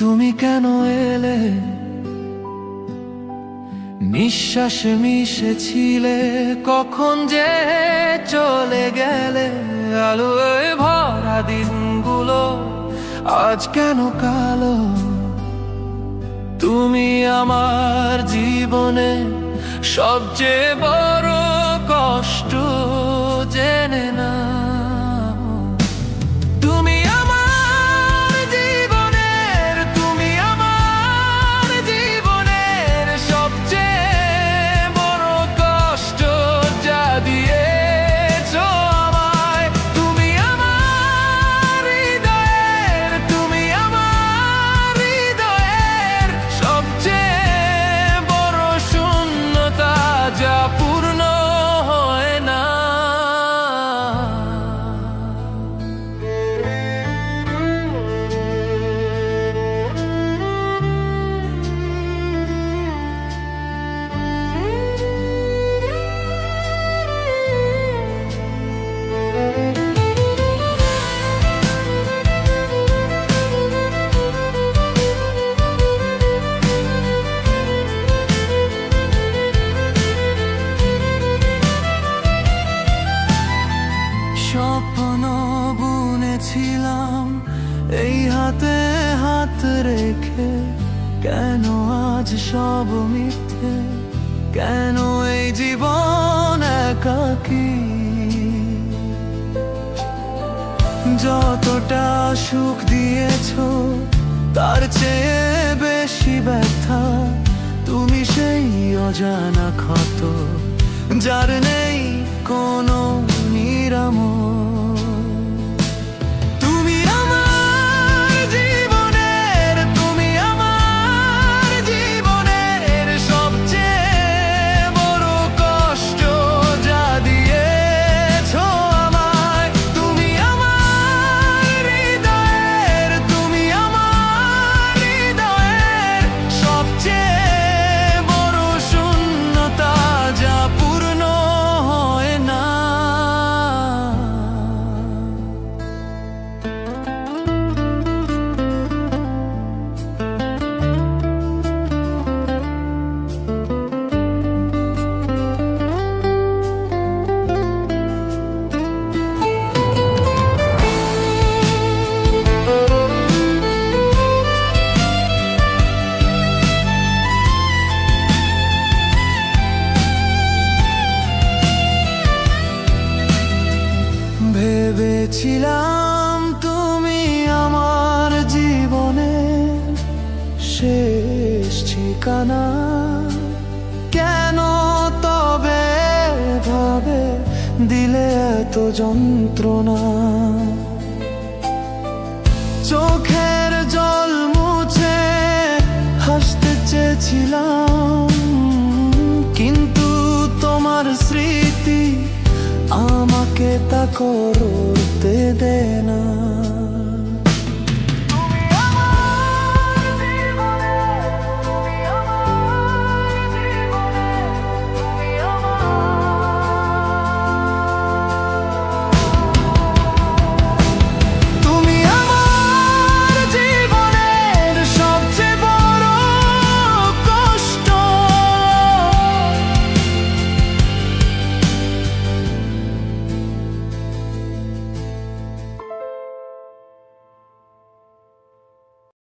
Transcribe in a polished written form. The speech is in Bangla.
তুমি কেন এলে, নিঃশ্বাসে মিশেছিলে, কখন যে চলে গেলে। আলোয় ভরা দিনগুলো আজ কেন কালো। তুমি আমার জীবনে সবচেয়ে বড় কষ্ট, জেনে না। স্বপ্ন বুনেছিলাম এই হাতে হাত রেখে, কেন আজ সব মিথ্যে, কেন এই জীবন একাকী। যতটা সুখ দিয়েছো তার চেয়ে বেশি ব্যথা, তুমি সেই অজানা ক্ষত যার নেই কোনো নিরাময়। ভেবেছিলাম তুমি আমার জীবনে শেষ ঠিকানা, কেন তবে ভাবে দিলে এত যন্ত্রণা। চোখের জল মুছে হাসতে চেয়েছিলাম, কিন্তু তোমার স্মৃতি আমাকে তা করতে দেয় না।